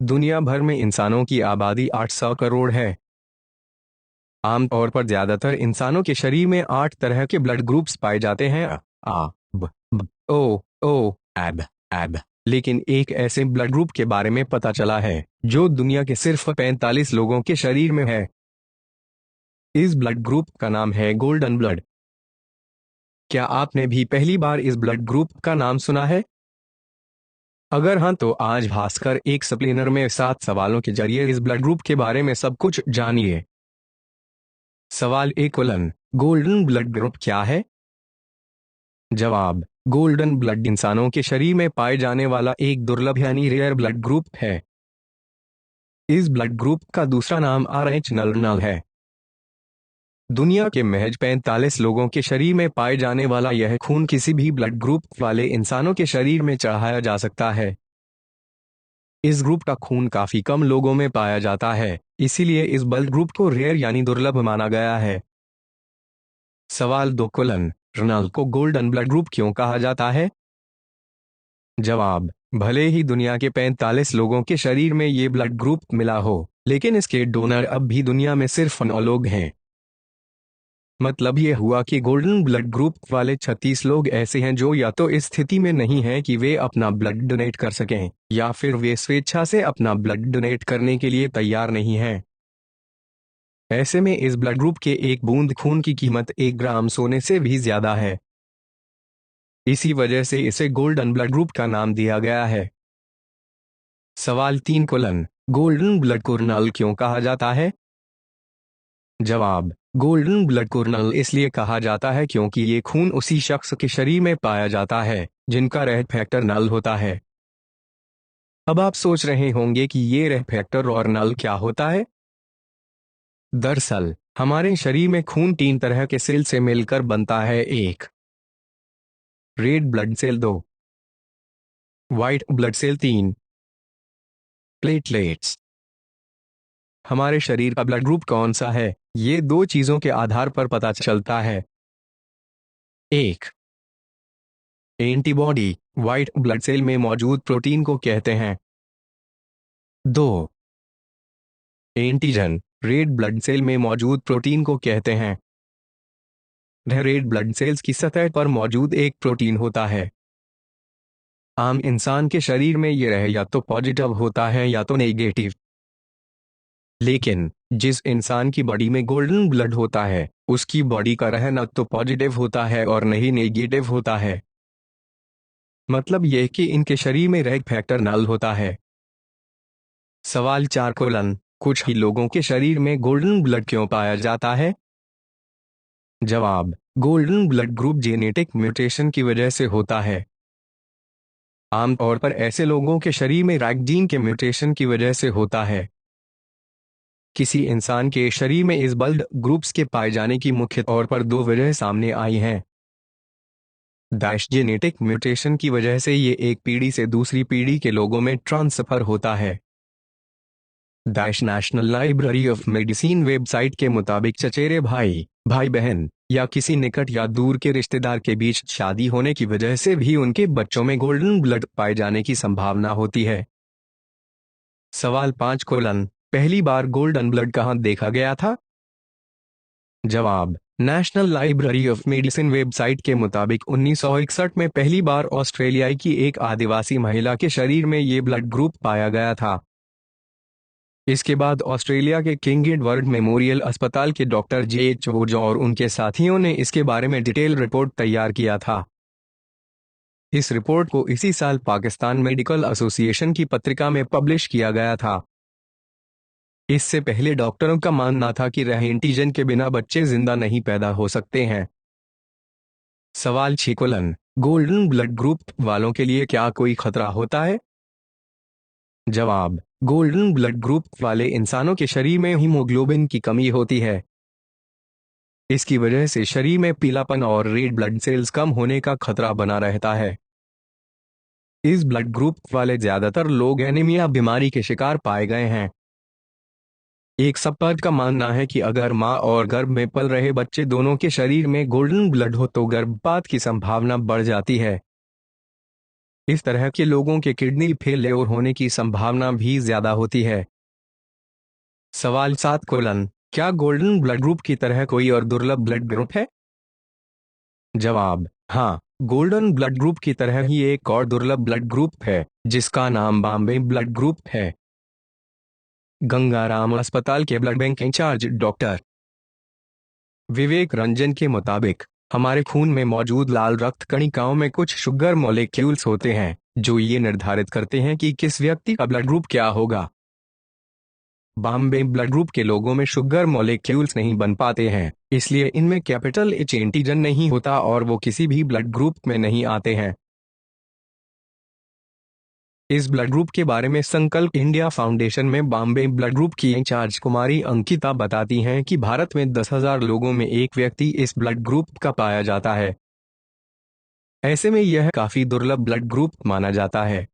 दुनिया भर में इंसानों की आबादी 800 करोड़ है। आमतौर पर ज्यादातर इंसानों के शरीर में 8 तरह के ब्लड ग्रुप्स पाए जाते हैं। आ ब ओ एब एब। लेकिन एक ऐसे ब्लड ग्रुप के बारे में पता चला है जो दुनिया के सिर्फ 45 लोगों के शरीर में है। इस ब्लड ग्रुप का नाम है गोल्डन ब्लड। क्या आपने भी पहली बार इस ब्लड ग्रुप का नाम सुना है? अगर हाँ, तो आज भास्कर एक एक्सप्लेनर में 7 सवालों के जरिए इस ब्लड ग्रुप के बारे में सब कुछ जानिए। सवाल A: गोल्डन ब्लड ग्रुप क्या है? जवाब: गोल्डन ब्लड इंसानों के शरीर में पाए जाने वाला एक दुर्लभ यानी रेयर ब्लड ग्रुप है। इस ब्लड ग्रुप का दूसरा नाम RH नल है। दुनिया के महज 45 लोगों के शरीर में पाए जाने वाला यह खून किसी भी ब्लड ग्रुप वाले इंसानों के शरीर में चढ़ाया जा सकता है। इस ग्रुप का खून काफी कम लोगों में पाया जाता है, इसीलिए इस ब्लड ग्रुप को रेयर यानी दुर्लभ माना गया है। सवाल 2: रनल को गोल्डन ब्लड ग्रुप क्यों कहा जाता है? जवाब: भले ही दुनिया के 45 लोगों के शरीर में ये ब्लड ग्रुप मिला हो, लेकिन इसके डोनर अब भी दुनिया में सिर्फ 9 लोग हैं। मतलब ये हुआ कि गोल्डन ब्लड ग्रुप वाले 36 लोग ऐसे हैं जो या तो इस स्थिति में नहीं हैं कि वे अपना ब्लड डोनेट कर सकें, या फिर वे स्वेच्छा से अपना ब्लड डोनेट करने के लिए तैयार नहीं हैं। ऐसे में इस ब्लड ग्रुप के एक बूंद खून की कीमत 1 ग्राम सोने से भी ज्यादा है। इसी वजह से इसे गोल्डन ब्लड ग्रुप का नाम दिया गया है। सवाल 3: गोल्डन ब्लड को नल क्यों कहा जाता है? जवाब: गोल्डन ब्लड को नल इसलिए कहा जाता है क्योंकि ये खून उसी शख्स के शरीर में पाया जाता है जिनका रेड फैक्टर नल होता है। अब आप सोच रहे होंगे कि ये रेड फैक्टर और नल क्या होता है। दरअसल हमारे शरीर में खून 3 तरह के सेल से मिलकर बनता है। 1 red blood cell, 2 white blood cell, 3 platelets. हमारे शरीर का ब्लड ग्रुप कौन सा है, ये 2 चीजों के आधार पर पता चलता है। 1 एंटीबॉडी, व्हाइट ब्लड सेल में मौजूद प्रोटीन को कहते हैं। 2 एंटीजन, रेड ब्लड सेल में मौजूद प्रोटीन को कहते हैं। रेड ब्लड सेल्स की सतह पर मौजूद एक प्रोटीन होता है। आम इंसान के शरीर में यह या तो पॉजिटिव होता है या तो नेगेटिव। लेकिन जिस इंसान की बॉडी में गोल्डन ब्लड होता है, उसकी बॉडी का रह न तो पॉजिटिव होता है और न ही नेगेटिव होता है। मतलब यह कि इनके शरीर में रेड फैक्टर नल होता है। सवाल 4: कुछ ही लोगों के शरीर में गोल्डन ब्लड क्यों पाया जाता है? जवाब: golden blood group genetic mutation की वजह से होता है। आमतौर पर ऐसे लोगों के शरीर में रैग जीन के म्यूटेशन की वजह से होता है। किसी इंसान के शरीर में इस ब्लड ग्रुप्स के पाए जाने की मुख्य तौर पर 2 वजह सामने आई हैं। डैश जेनेटिक म्यूटेशन की वजह से ये एक पीढ़ी से दूसरी पीढ़ी के लोगों में ट्रांसफर होता है। Dash national library of medicine website के मुताबिक चचेरे भाई, भाई बहन या किसी निकट या दूर के रिश्तेदार के बीच शादी होने की वजह से भी उनके बच्चों में गोल्डन ब्लड पाए जाने की संभावना होती है। सवाल 5: पहली बार गोल्डन ब्लड कहाँ देखा गया था? जवाब: national library of medicine website के मुताबिक 1961 में पहली बार ऑस्ट्रेलियाई की एक आदिवासी महिला के शरीर में ये ब्लड ग्रुप पाया गया था। इसके बाद ऑस्ट्रेलिया के किंग एडवर्ड मेमोरियल अस्पताल के डॉक्टर J.H. वोज और उनके साथियों ने इसके बारे में डिटेल रिपोर्ट तैयार किया था। इस रिपोर्ट को इसी साल पाकिस्तान मेडिकल एसोसिएशन की पत्रिका में पब्लिश किया गया था। इससे पहले डॉक्टरों का मानना था कि रेह एंटीजन के बिना बच्चे जिंदा नहीं पैदा हो सकते हैं। सवाल 6: गोल्डन ब्लड ग्रुप वालों के लिए क्या कोई खतरा होता है? जवाब: गोल्डन ब्लड ग्रुप वाले इंसानों के शरीर में हीमोग्लोबिन की कमी होती है। इसकी वजह से शरीर में पीलापन और रेड ब्लड सेल्स कम होने का खतरा बना रहता है। इस ब्लड ग्रुप वाले ज्यादातर लोग एनीमिया बीमारी के शिकार पाए गए हैं। एक एक्सपर्ट का मानना है कि अगर मां और गर्भ में पल रहे बच्चे दोनों के शरीर में गोल्डन ब्लड हो तो गर्भपात की संभावना बढ़ जाती है। इस तरह के लोगों के किडनी फेलियर होने की संभावना भी ज्यादा होती है। सवाल 7 क्या गोल्डन ब्लड ग्रुप की तरह कोई और दुर्लभ ब्लड ग्रुप है? जवाब हाँ, गोल्डन ब्लड ग्रुप की तरह ही एक और दुर्लभ ब्लड ग्रुप है जिसका नाम बॉम्बे ब्लड ग्रुप है। गंगाराम अस्पताल के ब्लड बैंक इंचार्ज डॉक्टर विवेक रंजन के मुताबिक हमारे खून में मौजूद लाल रक्त कणिकाओं में कुछ शुगर मॉलिक्यूल्स होते हैं जो ये निर्धारित करते हैं कि किस व्यक्ति का ब्लड ग्रुप क्या होगा। बॉम्बे ब्लड ग्रुप के लोगों में शुगर मॉलिक्यूल्स नहीं बन पाते हैं, इसलिए इनमें कैपिटल एच एंटीजन नहीं होता और वो किसी भी ब्लड ग्रुप में नहीं आते हैं। इस ब्लड ग्रुप के बारे में संकल्प इंडिया फाउंडेशन में बॉम्बे ब्लड ग्रुप की इंचार्ज कुमारी अंकिता बताती हैं कि भारत में 10,000 लोगों में एक व्यक्ति इस ब्लड ग्रुप का पाया जाता है। ऐसे में यह काफी दुर्लभ ब्लड ग्रुप माना जाता है।